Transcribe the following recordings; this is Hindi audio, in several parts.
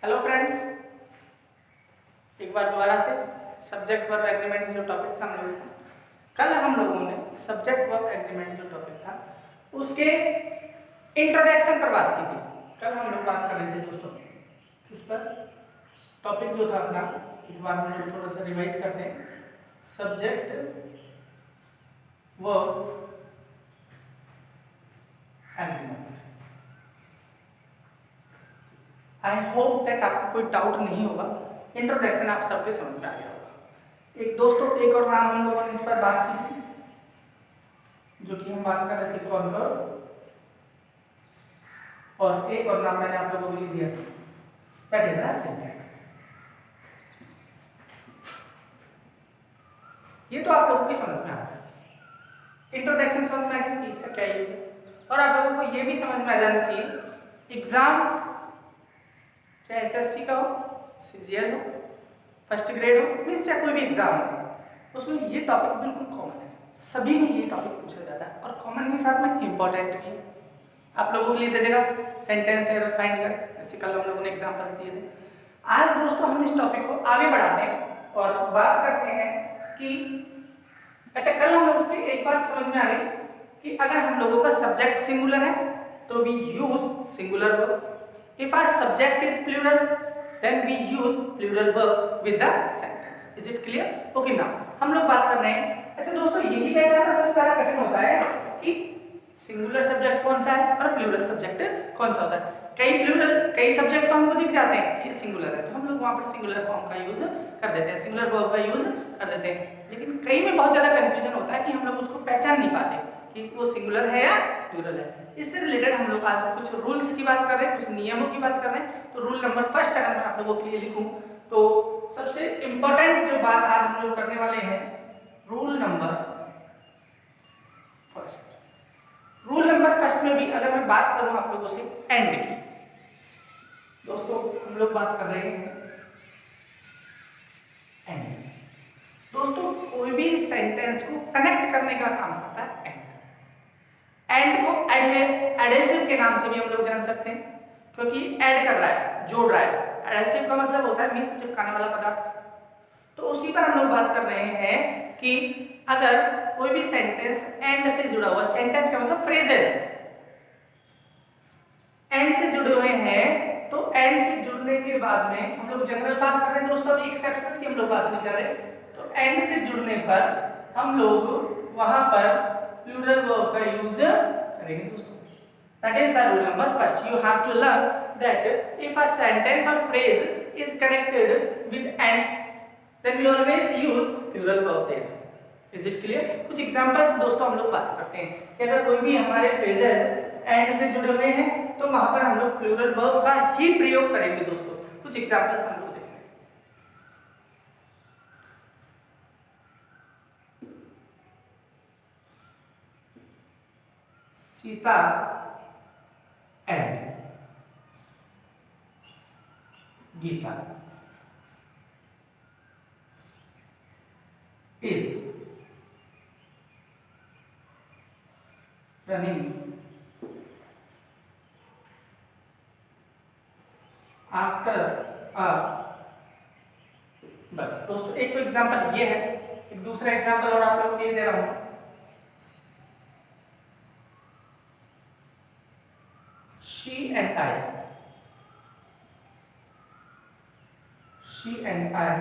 हेलो फ्रेंड्स, एक बार दोबारा से सब्जेक्ट वर्ब एग्रीमेंट जो टॉपिक था हम लोगों का, कल हम लोगों ने सब्जेक्ट वर्ब एग्रीमेंट जो टॉपिक था उसके इंट्रोडक्शन पर बात की थी। कल हम लोग बात कर रहे थे दोस्तों किस पर, टॉपिक जो था अपना एक बार हम लोग थोड़ा सा रिवाइज करते हैं। Subject verb agreement. I hope that आपको कोई डाउट नहीं होगा, इंट्रोडक्शन आप सबके समझ में आ गया होगा। एक दोस्तों एक और नाम हम लोगों ने इस पर बात की थी, जो कि हम बात कर रहे थे कॉन्कर, और एक और नाम मैंने आप लोगों को लिख दिया था, दैट इज द सिंटैक्स। ये तो आप लोगों की समझ में आ गया, इंट्रोडक्शन समझ में आ गया कि इसका क्या यूज है। और आप लोगों को ये भी समझ में आ जाना चाहिए एग्जाम चाहे एसएससी का हो, सीजीएल हो, फर्स्ट ग्रेड हो, मीन्स चाहे कोई भी एग्जाम हो, उसमें ये टॉपिक बिल्कुल कॉमन है, सभी में ये टॉपिक पूछा जाता है और कॉमन के साथ में इम्पोर्टेंट भी है। आप लोगों के लिए दे देगा सेंटेंस एरर फाइंड कर, ऐसे कल हम लोगों ने एग्जांपल्स दिए थे। आज दोस्तों हम इस टॉपिक को आगे बढ़ाते हैं और बात करते हैं कि अच्छा, कल हम लोगों की एक बात समझ में आ गई कि अगर हम लोगों का सब्जेक्ट सिंगुलर है तो we use singular verb, if our subject is plural then we use plural verb with the sentence. is it clear? okay, now हम लोग बात कर रहे हैं। अच्छा दोस्तों, यही पहचानना सबसे ज्यादा कठिन होता है कि सिंगुलर सब्जेक्ट कौन सा है और प्लूरल सब्जेक्ट कौन सा होता है। कई सब्जेक्ट तो हमको दिख जाते हैं कि ये सिंगुलर है, तो हम लोग वहां पर सिंगुलर फॉर्म का यूज कर देते हैं, सिंगुलर वर्ब का यूज कर देते हैं। लेकिन कई में बहुत ज्यादा कंफ्यूजन होता है कि हम लोग उसको पहचान नहीं पाते कि वो सिंगुलर है या प्लूरल है। इससे रिलेटेड हम लोग आज कुछ रूल्स की बात कर रहे हैं, कुछ नियमों की बात कर रहे हैं। तो रूल नंबर फर्स्ट अगर मैं आप लोगों के लिए लिखूं तो सबसे इंपॉर्टेंट जो बात आज हम लोग करने वाले हैं, rule number first. Rule number first में भी अगर मैं बात करूं आप लोगों से एंड की, दोस्तों हम लोग बात कर रहे हैं एंड। दोस्तों कोई भी सेंटेंस को कनेक्ट करने का काम करता है एंड। एंड को एडेसिव के नाम से भी हम लोग जान सकते हैं, क्योंकि ऐड कर रहा है, जोड़ रहा है। एडेसिव का मतलब होता है मीन्स चिपकाने वाला पदार्थ। तो उसी पर हम लोग बात कर रहे हैं कि अगर कोई भी सेंटेंस एंड से जुड़ा हुआ, सेंटेंस का मतलब फ्रेजेस एंड से जुड़े हुए हैं, तो एंड से जुड़ने के बाद में हम लोग जनरल बात कर रहे हैं दोस्तों, अभी एक्सेप्शंस की हम लोग बात नहीं कर रहे। तो एंड से जुड़ने पर हम लोग वहां पर प्लूरल वर्ब का यूज करेंगे दोस्तों। That is the rule number first. You have to learn that if a sentence or phrase is connected with and then we always use plural verb there. is it clear? कुछ एग्जांपल्स दोस्तों हम लोग बात करते हैं कि अगर कोई भी हमारे फ्रेजेस एंड से जुड़े हुए हैं तो वहां पर हम लोग प्लूरल वर्ब का ही प्रयोग करेंगे दोस्तों। कुछ एग्जांपल्स हम लोग देखेंगे। Sita and Gita is running after a, बस दोस्तों एक तो एग्जांपल ये है, एक दूसरा एग्जांपल और आप लोगों के लिए दे रहा हूं। she and I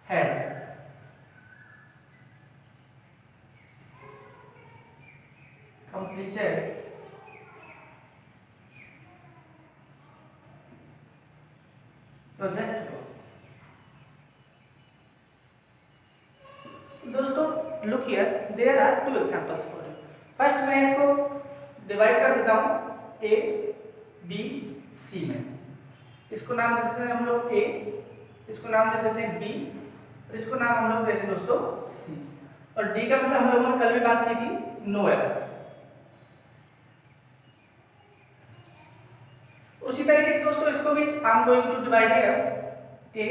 has completed project work। दोस्तों look here, there are two examples for you। First मैं इसको डिवाइड कर देता हूं ए बी सी में। इसको नाम दे देते हैं हम लोग ए, इसको नाम दे देते हैं बी, और इसको नाम हम लोग देते हैं दोस्तों सी। और डी का मतलब हम लोगों ने कल भी बात की थी, नो एरर। उसी तरीके से दोस्तों इसको भी I am going to divide here A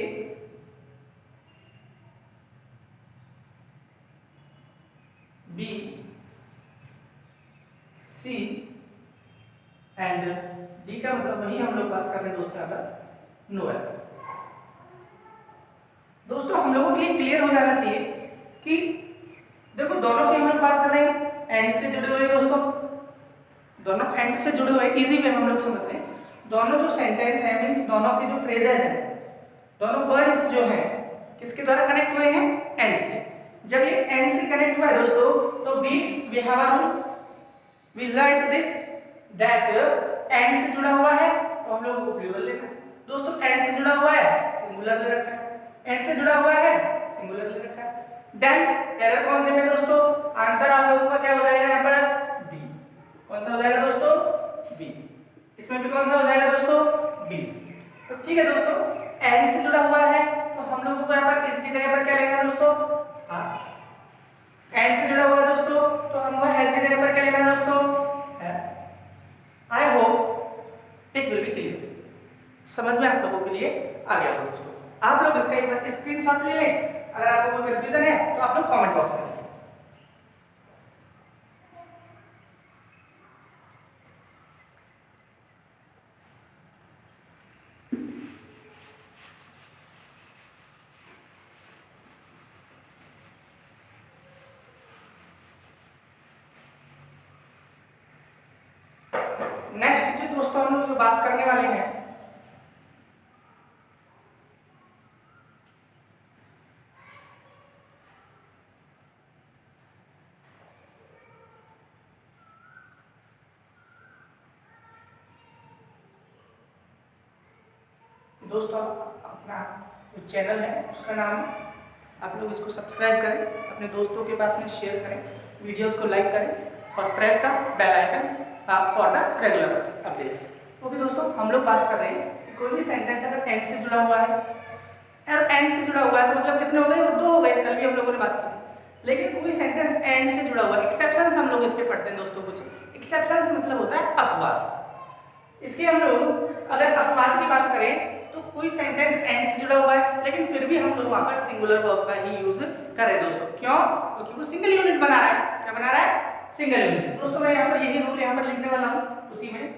B C and D का मतलब वही हम लोग बात कर रहे हैं दोस्तों, यहाँ पर नो है। दोस्तों हम लोगों के लिए क्लियर हो जाना चाहिए कि देखो दोनों की हम लोग बात कर रहे हैं एंड से जुड़े हुए दोस्तों, दोनों एंड से जुड़े हुए, इजी वे में हम लोग समझ रहे हैं। दोनों जो सेंटेंस है मींस दोनों के जो फ्रेजेस हैं, दोनों वर्ड्स जो हैं किसके द्वारा कनेक्ट हुए हैं, एंड से। जब ये एंड से कनेक्ट हुआ है दोस्तों तो we have a rule, we learn this that and से जुड़ा हुआ है तो हम लोगों को प्लूरल लेना है। दोस्तों एंड से जुड़ा हुआ है सिंगुलर ले रखा है, एंड से जुड़ा हुआ है सिंगुलर ले रखा है। देन एरर कौन से में दोस्तों, आंसर आप लोगों का क्या हो जाएगा यहाँ पर, बी। कौन सा हो जाएगा दोस्तों, बी। इसमें भी कौन सा हो जाएगा दोस्तों, बी। तो ठीक है दोस्तों, एंड से जुड़ा हुआ है तो हम लोगों को यहाँ पर इसकी जगह पर क्या लेना है दोस्तों, हाँ। एंड से जुड़ा हुआ है दोस्तों तो हमको हैज की जगह पर क्या लेना है दोस्तों, है। I hope it will be clear, समझ में आप लोगों के लिए आ गया होगा दोस्तों। आप लोग इसका एक बार स्क्रीनशॉट ले लें, अगर आपको कोई कंफ्यूजन है तो आप लोग कमेंट बॉक्स में लिखें। नेक्स्ट जो दोस्तों हम लोग जो बात करने वाले हैं, दोस्तों अपना जो चैनल है उसका नाम, आप लोग इसको सब्सक्राइब करें, अपने दोस्तों के पास में शेयर करें, वीडियोस को लाइक करें और press the bell icon for the regular updates. Okay दोस्तों, हम लोग बात कर रहे हैं कि कोई भी सेंटेंस अगर एंड से जुड़ा हुआ है, और एंड से जुड़ा हुआ है तो मतलब कितने हो गए, दो हो गए, कल भी हम लोगों ने बात की थी। लेकिन कोई सेंटेंस एंड से जुड़ा हुआ है, एक्सेप्शंस हम लोग इसके पढ़ते हैं दोस्तों। कुछ एक्सेप्शंस मतलब होता है अपवाद। इसके हम लोग अगर अपवाद की बात करें तो कोई सेंटेंस एंड से जुड़ा हुआ है लेकिन फिर भी हम लोग वहां पर सिंगुलर वर्ब का ही यूज कर रहे हैं दोस्तों। क्यों, क्योंकि वो सिंगल यूनिट बना रहा है। क्या बना रहा है, सिंगल यूनिट। दोस्तों मैं यहाँ पर यही रूल यहाँ पर लिखने वाला हूँ उसी में,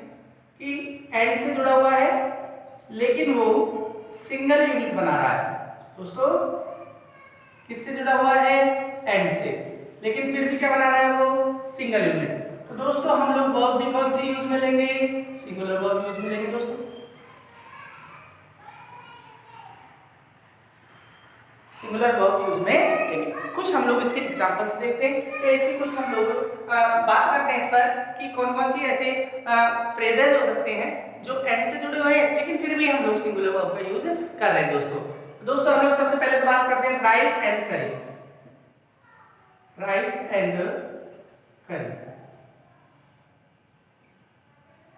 कि एंड से जुड़ा हुआ है लेकिन वो सिंगल यूनिट बना रहा है। दोस्तों किससे जुड़ा हुआ है, एंड से, लेकिन फिर भी क्या बना रहा है वो, सिंगल यूनिट। तो दोस्तों हम लोग वर्ब भी कौन सी यूज में लेंगे, सिंगुलर वर्ब यूज में लेंगे दोस्तों। सिंगुलर वर्ब यूज में लेंगे। कुछ हम लोग इसके एग्जांपल्स देखते हैं, ऐसे कुछ हम लोग बात करते हैं इस पर कि कौन कौन सी ऐसे फ्रेजेस हो सकते हैं जो एंड से जुड़े हुए हैं लेकिन फिर भी हम लोग सिंगुलर वर्ब का यूज कर रहे हैं दोस्तों। दोस्तों हम लोग सबसे पहले तो बात करते हैं राइस एंड करी। राइस एंड करी,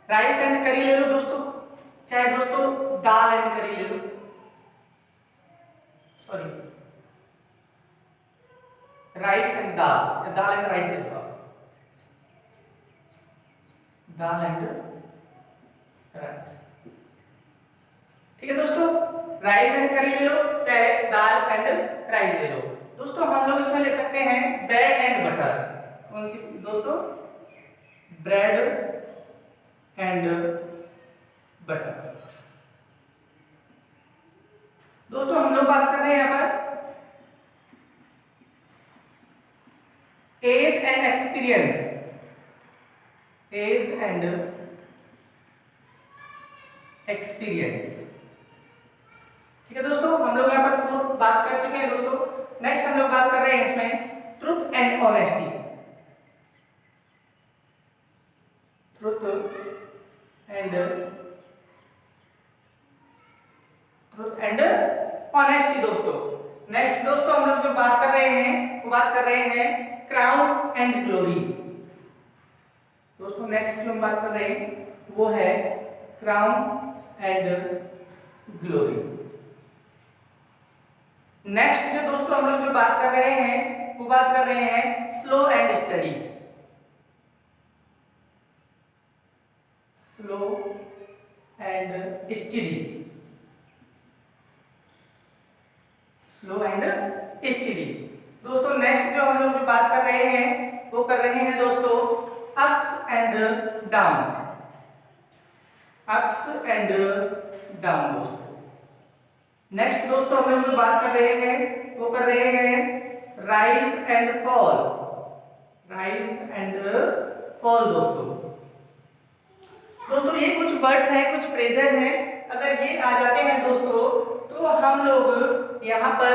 राइस एंड करी ले लो दोस्तों, चाहे दोस्तों दाल एंड करी ले लो, sorry rice and dal, dal and rice ले लो, दाल एंड राइस। ठीक है दोस्तों, राइस एंड करी ले लो, चाहे दाल एंड राइस ले लो। दोस्तों हम लोग इसमें ले सकते हैं ब्रेड एंड बटर। कौन सी दोस्तों, ब्रेड एंड बटर। दोस्तों हम लोग बात कर रहे हैं यहाँ पर age and experience, age and experience. ठीक है दोस्तों, हम लोग यहाँ पर 4 बात कर चुके हैं दोस्तों। नेक्स्ट हम लोग बात कर रहे हैं इसमें truth and honesty. Truth and honesty दोस्तों। नेक्स्ट दोस्तों हम लोग जो बात कर रहे हैं वो बात कर रहे हैं क्राउन एंड ग्लोरी। दोस्तों नेक्स्ट जो हम बात कर रहे हैं वो है क्राउन एंड ग्लोरी। नेक्स्ट जो दोस्तों हम लोग जो बात कर रहे हैं वो बात कर रहे हैं slow and study. Slow and study, slow and study. दोस्तों नेक्स्ट जो हम लोग जो बात कर रहे हैं वो कर रहे हैं दोस्तों ups and down. Ups and down दोस्तों। नेक्स्ट दोस्तों हम लोग जो बात कर रहे हैं वो कर रहे हैं rise and fall. Rise and fall दोस्तों। दोस्तों ये कुछ वर्ड्स हैं, कुछ फ्रेजेस हैं, अगर ये आ जाते हैं दोस्तों तो हम लोग यहाँ पर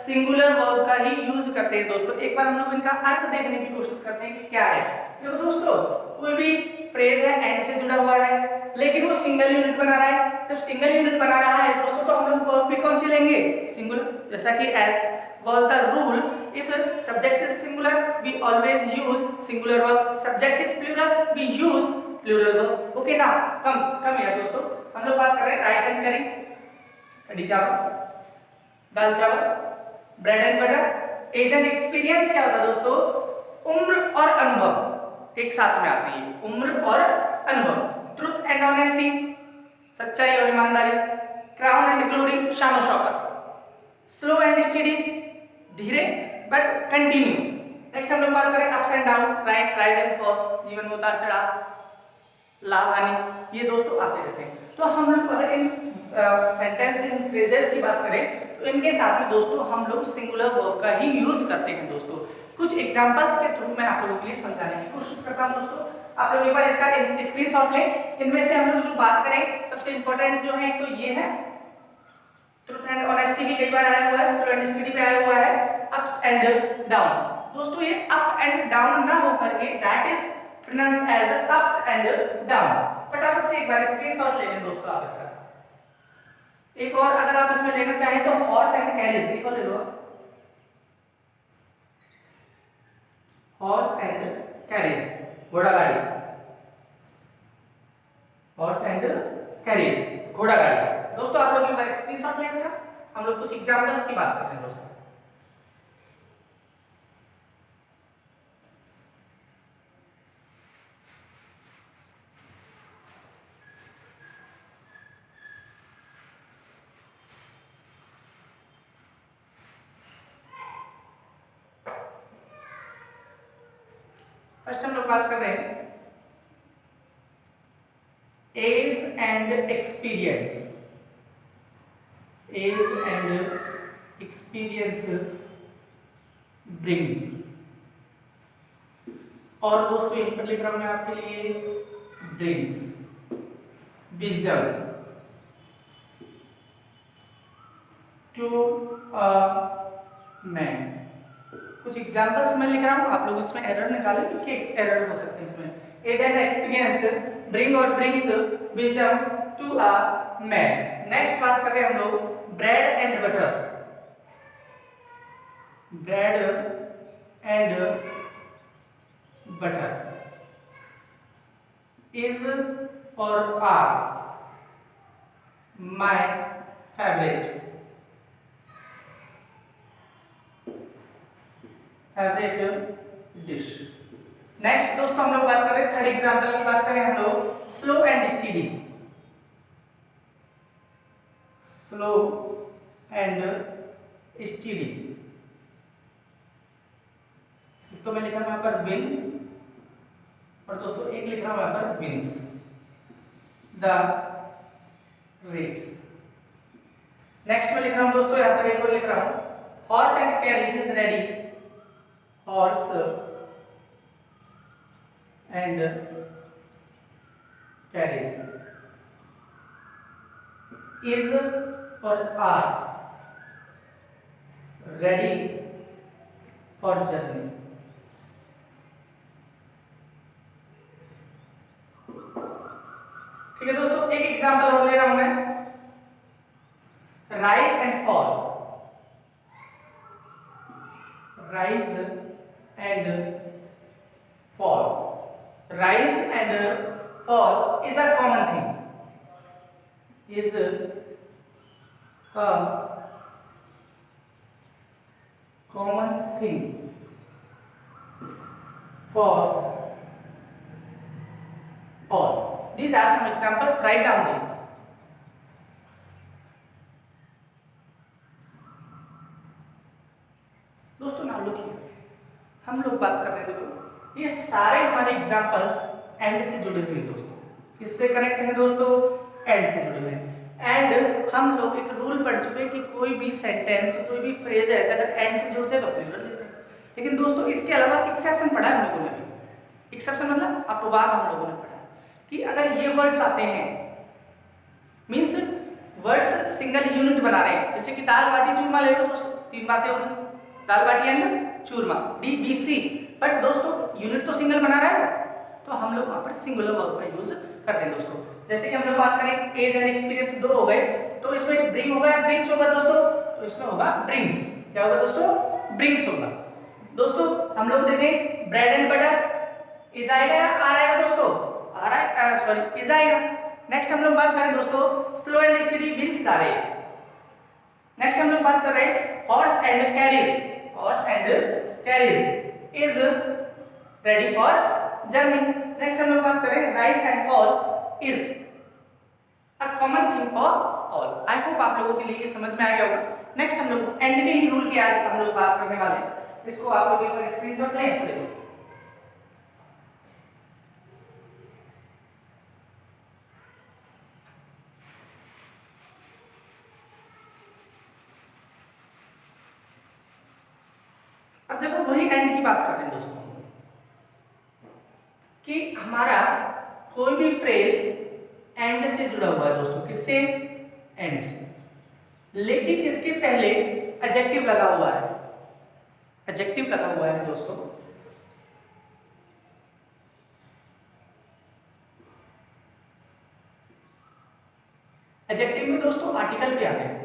सिंगुलर वर्ब का ही यूज करते हैं दोस्तों। एक बार हम लोग इनका अर्थ देखने की कोशिश करते हैं कि क्या है। देखो दोस्तों, कोई भी फ्रेज है एंड से जुड़ा हुआ है लेकिन वो सिंगल यूनिट बना रहा है। जब सिंगल यूनिट बना रहा है दोस्तों तो हम लोग वर्ब भी कौन सी लेंगे? सिंगुलर। जैसा कि as was the rule, if subject is singular we always use singular verb, subject is plural we use plural verb। Okay ना, कम यार दोस्तों, हम लोग बात कर रहे हैं राइस एंड करी, कढ़ी चावल, दाल चावल, bread and butter. Age and experience क्या होता है दोस्तों? उम्र और अनुभव एक साथ में आते हैं, उम्र और अनुभव। ट्रुथ एंड ऑनेस्टी, सच्चाई और ईमानदारी। क्राउन एंड ग्लोरी, शान और शौकत। स्लो एंड स्टडी, धीरे बट कंटिन्यू। नेक्स्ट हम लोग बात करें ups and down, right, rise and fall, जीवन में उतार चढ़ाव, लाभ हानि, ये दोस्तों आते रहते हैं। तो हम लोग अगर इन सेंटेंस इन फ्रेजेस की बात करें तो इनके साथ में दोस्तों हम लोग सिंगुलर वर्ब का ही यूज करते हैं दोस्तों। कुछ एग्जांपल्स के थ्रू मैं आप लोगों के लिए समझाने की कोशिश करता हूं दोस्तों। आप लोग एक बार इसका स्क्रीनशॉट लें। इनमें से हम लोग जो बात करें सबसे इंपॉर्टेंट जो है तो ये है ट्रुथ एंड ऑनेस्टी भी कई बार आया हुआ है, स्लो एंड स्टडी भी आया हुआ है, अप्स एंड डाउन। दोस्तों ये अप एंड डाउन ना होकर के that is pronounce as ups and down. फटाफट से एक बार स्क्रीनशॉट ले लें दोस्तों आप इसका। एक और अगर आप इसमें लेना चाहें तो हॉर्स एंड कैरियज, एक और ले लो, हॉर्स एंड कैरियज, घोड़ा गाड़ी, हॉर्स एंड कैरियज, घोड़ा गाड़ी। दोस्तों आप लोग एक बार स्क्रीनशॉट लें इसका, हम लोग कुछ एग्जांपल्स की बात करते हैं दोस्तों। फर्स्ट हम लोग बात कर रहे हैं age and experience. Age and experience bring. और दोस्तों यहीं पर लिख रहा हूं मैं आपके लिए brings wisdom to a man. कुछ एग्जांपल्स मैं लिख रहा हूं, आप लोग इसमें एरर निकालें क्योंकि एरर हो सकते हैं इसमें। Age and experience bring or brings wisdom to a man. Next बात कर रहे हैं हम लोग bread and butter. Bread and butter is और are my favourite dish. Next दोस्तों हम लोग बात कर रहे हैं थर्ड एग्जांपल की बात करें हम लोग slow and study. Slow and study, तो मैं लिख रहा हूं यहां पर विन और दोस्तों एक लिख रहा हूं यहां पर विंस द रेस। नेक्स्ट मैं लिख रहा हूं दोस्तों यहां पर एक और लिख रहा हूं horse and carriage is ready. Horse and carriage is और आर रेडी फॉर जर्नी। ठीक है दोस्तों, एक एग्जांपल और ले रहा हूं मैं rise and fall. Rise and fall, rise and fall is a common thing, is a common thing for all. These are some examples, write down these. दोस्तों नाम लिखिए, हम लोग बात कर रहे हैं, ये सारे हमारे एग्जांपल्स एंड से जुड़े हुए दोस्तों। किससे कनेक्ट है दोस्तों? एंड से जुड़े हुए हैं। एंड हम लोग एक रूल पढ़ चुके हैं कि कोई भी सेंटेंस, कोई भी फ्रेज है अगर एंड से जुड़ते हैं तो प्लूरल लेते हैं। लेकिन दोस्तों इसके अलावा एक्सेप्शन पढ़ा है हम लोगों ने भी। एक्सेप्शन मतलब अपवाद हम लोगों ने पढ़ा है कि अगर ये वर्ड्स आते हैं, मीन्स वर्ड्स सिंगल यूनिट बना रहे हैं, जैसे कि दाल बाटी चूरमा ले लो दोस्तों, तीन बातें हो रही, दाल बाटी एंड चूरमा, DBC, बट दोस्तों यूनिट तो सिंगल बना रहा है, तो हम लोग वहां पर सिंगुलर वर्ब का यूज करते हैं दोस्तों। जैसे कि हम लोग बात करें एज एंड एक्सपीरियंस दो हो गए, तो इसमें ब्रिंग होगा या ब्रिंग्स होगा दोस्तों? तो इसमें होगा ब्रिंग्स। क्या होगा दोस्तों? ब्रिंग्स होगा। दोस्तों हम लोग देखें ब्रेड एंड बटर, इज आएगा या आर आएगा दोस्तों? आर आएगा, सॉरी इज आएगा। नेक्स्ट हम लोग बात करें दोस्तों slow and steady wins the race. Next हम लोग बात कर रहे हैं horse and carriage, horse and carriage is ready for journey. Next हम लोग बात करें rise and fall is a common thing for all. I hope आप लोगों के लिए ये समझ में आ गया होगा। नेक्स्ट हम लोग एंड के ही रूल की आज हम लोग बात करने वाले हैं, इसको आप लोग एक बार स्क्रीनशॉट लें थोड़े। अब देखो वही एंड की बात कर रहे हैं दोस्तों कि हमारा कोई भी फ्रेज एंड से जुड़ा हुआ है दोस्तों, किससे? एंड से, लेकिन इसके पहले एडजेक्टिव लगा हुआ है, एडजेक्टिव लगा हुआ है दोस्तों। एडजेक्टिव में दोस्तों आर्टिकल भी आते हैं,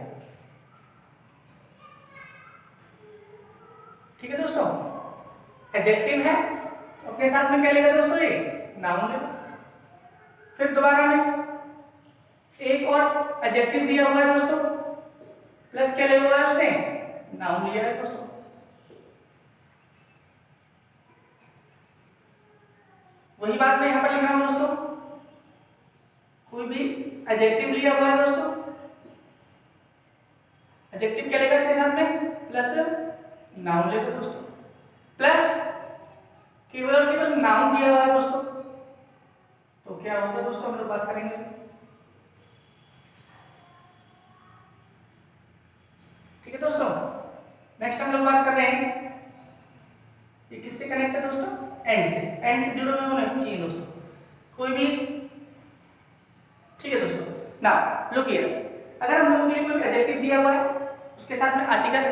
ठीक है दोस्तों। एडजेक्टिव है तो अपने साथ में क्या लेगा दोस्तों? ये नाउन लेगा। फिर दोबारा में एक और एडजेक्टिव दिया हुआ है दोस्तों, प्लस क्या लिया हुआ है उसने? नाउन लिया है दोस्तों। वही बात मैं यहां पर लिख रहा हूं दोस्तों, कोई भी एडजेक्टिव लिया हुआ है दोस्तों, एडजेक्टिव क्या लेगा अपने साथ में? प्लस नाउन लेगा दोस्तों। प्लस केवल और केवल नाउन दिया हुआ है दोस्तों, तो क्या होगा दोस्तों? हम लोग बात करेंगे। ठीक है दोस्तों। नेक्स्ट हम लोग बात कर रहे हैं ये किससे कनेक्ट है दोस्तों? एंड से। एंड से जुड़े हुए होने चाहिए दोस्तों कोई भी, ठीक है दोस्तों। नाउ लुक हियर, अगर हम लोगों के लिए कोई एडजेक्टिव दिया हुआ है, उसके साथ में आर्टिकल,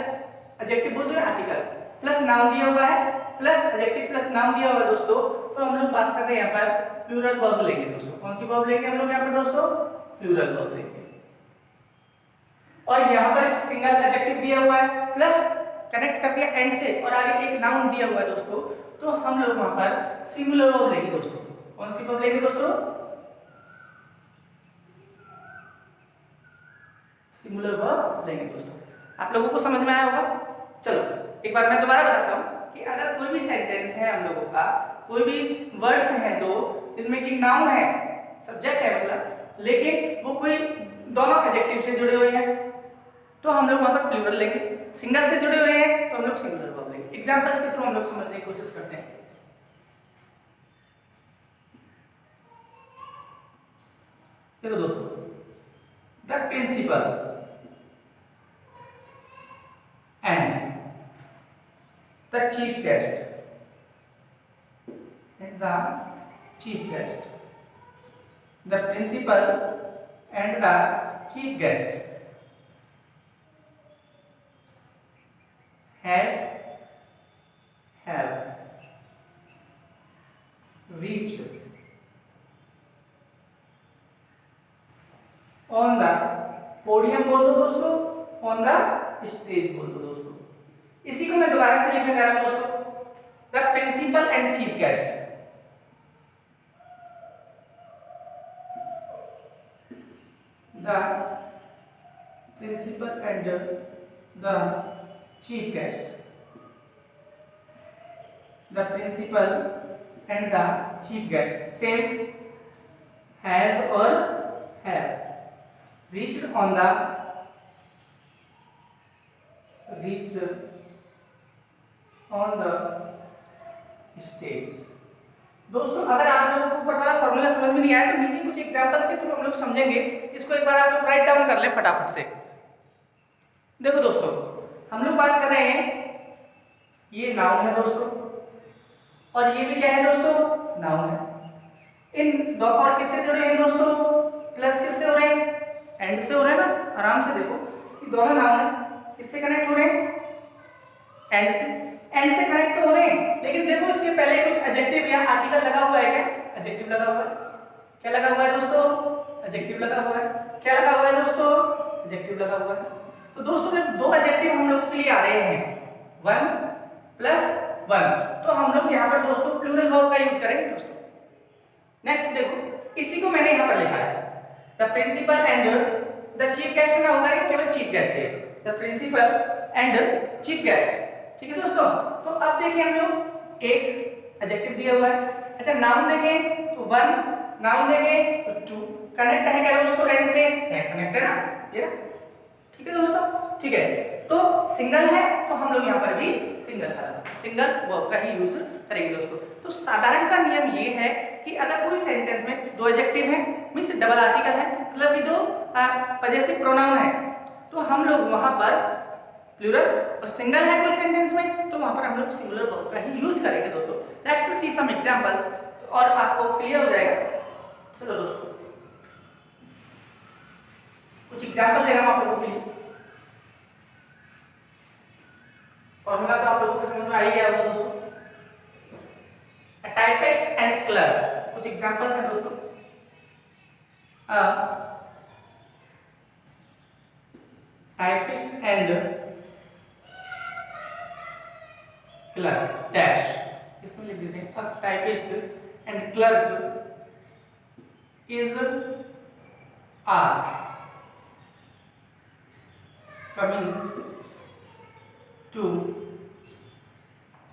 एडजेक्टिव बोल दो या आर्टिकल, प्लस नाउन दिया हुआ है, प्लस एडजेक्टिव प्लस नाउन दिया हुआ है दोस्तों, तो हम लोग बात कर रहे हैं यहाँ पर प्लूरल वर्ब लेंगे दोस्तों। कौन सी वर्ब लेंगे हम लोग यहाँ पर दोस्तों? प्लूरल वर्ब लेंगे। और यहाँ पर सिंगल एडजेक्टिव दिया हुआ है, प्लस कनेक्ट कर दिया एंड से, और आगे एक नाउन दिया हुआ है दोस्तों, तो हम लोग वहां पर सिंगुलर वर्ब लेंगे दोस्तों। कौन सी वर्ब लेंगे दोस्तों? सिंगुलर वर्ब लेंगे दोस्तों। आप लोगों को समझ में आया होगा? चलो एक बार मैं दोबारा बताता हूं कि अगर कोई भी सेंटेंस है हम लोगों का, कोई भी वर्ड्स हैं दो, जिनमें कि नाउन है, सब्जेक्ट है मतलब, लेकिन वो कोई दोनों एडजेक्टिव से जुड़े हुए हैं, तो हम लोग वहां पर प्लूरल लेंगे। सिंगल से जुड़े हुए हैं तो हम लोग सिंगुलर वर्ब लेंगे। एग्जांपल्स के थ्रू हम लोग समझने की कोशिश करते हैं। देखो दोस्तों, the principal and the chief guest, and the chief guest, the principal and the chief guest have reached on the podium बोल दो दोस्तों, on the stage बोल दो दोस्तों। इसी को मैं दोबारा से लिखने जा रहा हूं दोस्तों, the principal and chief guest, the principal and the chief guest, the principal and the chief guest same has or have reached on the stage. दोस्तों अगर आप लोगों को ऊपर वाला फॉर्मूला समझ में नहीं आया तो नीचे कुछ एग्जांपल्स के थ्रू हम लोग समझेंगे। इसको एक बार आप लोग राइट डाउन कर ले फटाफट से। देखो दोस्तों, हम लोग बात कर रहे हैं, ये नाउन है दोस्तों और ये भी क्या है दोस्तों, नाउन है। इन दो और किससे जुड़े हैं दोस्तों, प्लस किससे हो रहे हैं, एंड से हो रहे हैं ना। आराम से देखो कि दोनों नाउन है, किससे कनेक्ट हो रहे हैं, एंड से। एंड से कनेक्ट तो हो रहे हैं, लेकिन देखो इसके पहले कुछ एडजेक्टिव या आर्टिकल लगा हुआ है क्या, एडजेक्टिव लगा हुआ है। क्या लगा हुआ है दोस्तों, एडजेक्टिव लगा हुआ है। क्या लगा हुआ है दोस्तों, एडजेक्टिव लगा हुआ है। तो दोस्तों जब दो एडजेक्टिव हम लोगों के लिए आ रहे हैं 1 प्लस 1, तो हम लोग यहाँ पर दोस्तों प्लूरल वर्ब का यूज करेंगे दोस्तों। नेक्स्ट देखो, इसी को मैंने यहाँ पर लिखा है, the principal and the chief guest ना होगा कि केवल चीफ गेस्ट है, the principal and chief guest. ठीक है दोस्तों, तो अब देखिए हम लोग एक एडजेक्टिव दिया हुआ है। अच्छा नाउन देखें तो 1, नाउन देखें तो 2, कनेक्ट है क्या दोस्तों, एंड से है, कनेक्ट है ना ये ना। ठीक है दोस्तों, ठीक है। तो सिंगल है तो हम लोग यहाँ पर भी सिंगल वर्ब का ही यूज करेंगे दोस्तों। तो साधारण सा नियम ये है कि अगर कोई सेंटेंस में दो एडजेक्टिव है, मींस डबल आर्टिकल है, मतलब कि दो पजेसिव प्रोनाउन है, तो हम लोग वहां पर प्लूरल, और सिंगल है कोई सेंटेंस में तो वहां पर हम लोग सिंगुलर वर्ब का ही यूज करेंगे दोस्तों। लेट्स सी सम एग्जांपल्स और आपको क्लियर हो जाएगा। चलो दोस्तों कुछ एग्जांपल दे रहा हूं आप लोगों के लिए। फॉर्मूला तो आप लोगों को समझ में आ ही गया होगा दोस्तों। टाइपिस्ट एंड क्लर्क, कुछ एग्जांपल्स हैं दोस्तों। टाइपिस्ट एंड क्लर्क डैश, इसमें लिख देते हैं, typist and clerk is are coming to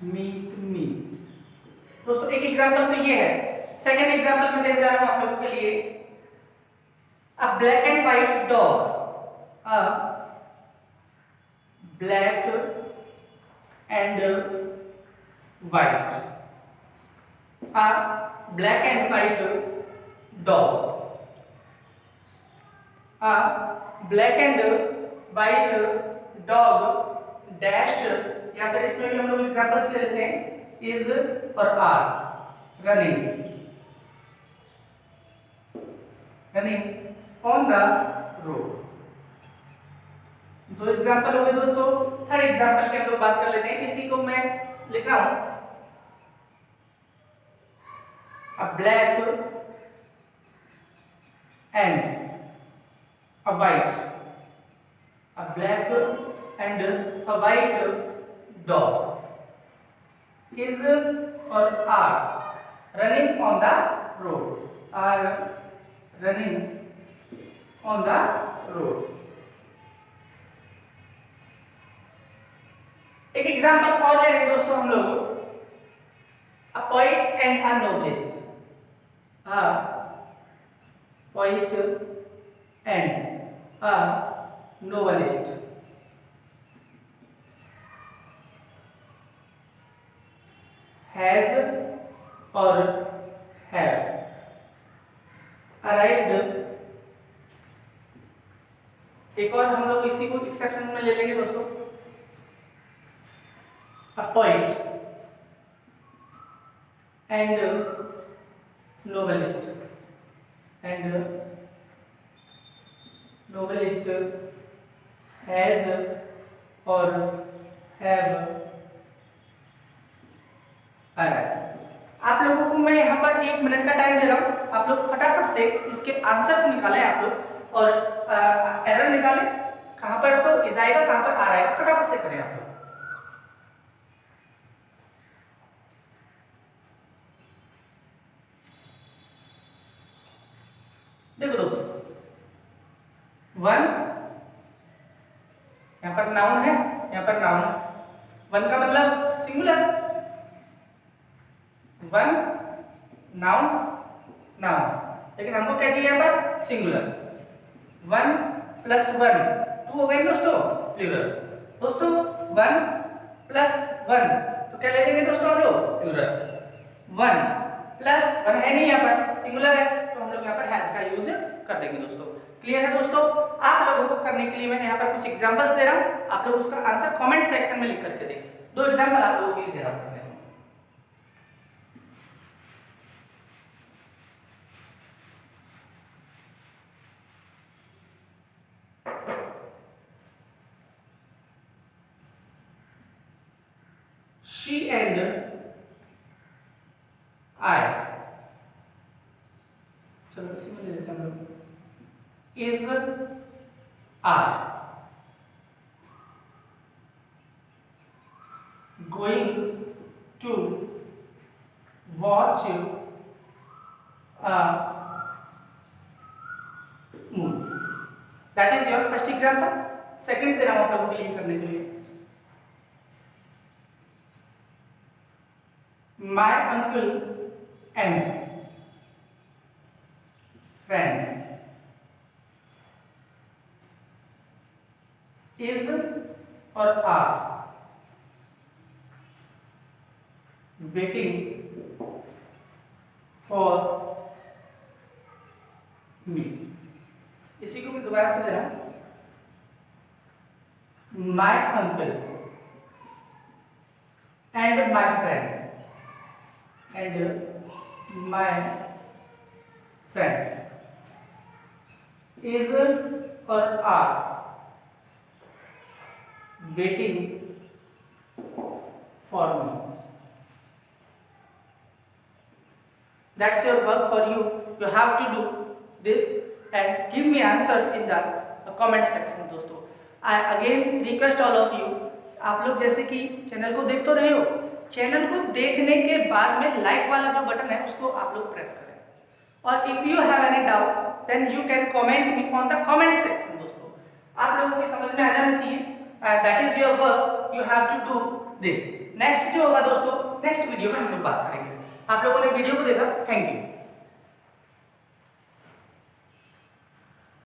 meet me. दोस्तों एक एग्जांपल तो ये है। सेकंड एग्जांपल मैं देने जा रहा हूं आप लोगों के लिए, अ black and white dog, a black and white, a black and white dog, a black and white dog dash, या फिर इसमें भी हम लोग एग्जांपल्स ले लेते हैं, इज और are running on the road. दो एग्जांपल हो गए दोस्तों। थर्ड एग्जांपल की हम लोग बात कर लेते हैं, इसी को मैं लिख रहा हूं, a black and a white, a black and a white dog is और are running on the road, are running on the road. एक एग्जांपल और ले रहे हैं दोस्तों हम लोग, a poet and a novelist, a poet and a novelist has or have arrived. एक और हम लोग इसी को एक्सेप्शन में ले लेंगे दोस्तों, अ poet and novelist, and novelist has or have arrived. आप लोगों को मैं यहाँ पर 1 मिनट का टाइम दे रहा हूँ, आप लोग फटाफट से इसके आंसर्स निकालें आप लोग, और एरर निकालें, कहाँ पर तो इज आएगा कहाँ पर आ आएगा, फटाफट से करें आप लोग। देखो दोस्तों 1 यहाँ पर नाउन है, यहाँ पर नाउन है, 1 का मतलब सिंगुलर, 1 नाउन नाउन, लेकिन हमको क्या चाहिए यहाँ पर सिंगुलर। 1 + 1 2 हो गए दोस्तों प्लूरल। दोस्तों 1 + 1 तो क्या ले लेंगे दोस्तों हम लोग प्लूरल, 1 प्लस वन है नहीं, यहाँ पर सिंगुलर है तो हम लोग यहाँ पर हैज का यूज कर देंगे दोस्तों। क्लियर है दोस्तों? आप लोगों को करने के लिए मैंने यहाँ पर कुछ एग्जांपल्स दे रहा हूँ, आप लोग उसका आंसर कमेंट सेक्शन में लिख करके दें। दो एग्जांपल आप लोगों के लिए दे रहा हूँ। She and I, चलो इसी में ले लेते हैं हम लोग, is are going to watch a movie. That is your first example. Second दे रहा हूँ आप लोगों के लिए करने के लिए, my uncle and friend is or are waiting for me. इसी को मैं दोबारा से दे रहा हूं, my uncle and my friend is or are waiting for me. That's your work for you. You have to do this and give me answers in the comment section दोस्तों. I again request all of you, आप लोग जैसे कि चैनल को देख तो रहे हो, चैनल को देखने के बाद में लाइक वाला जो बटन है उसको आप लोग प्रेस करें, और if you have any doubt then you can comment me on the comment section दोस्तों. आप लोगों की समझ में आ जाना चाहिए, that is your work, you have to do this. Next जो होगा दोस्तों, नेक्स्ट वीडियो में हम लोग बात करेंगे. आप लोगों ने वीडियो को देखा, थैंक यू.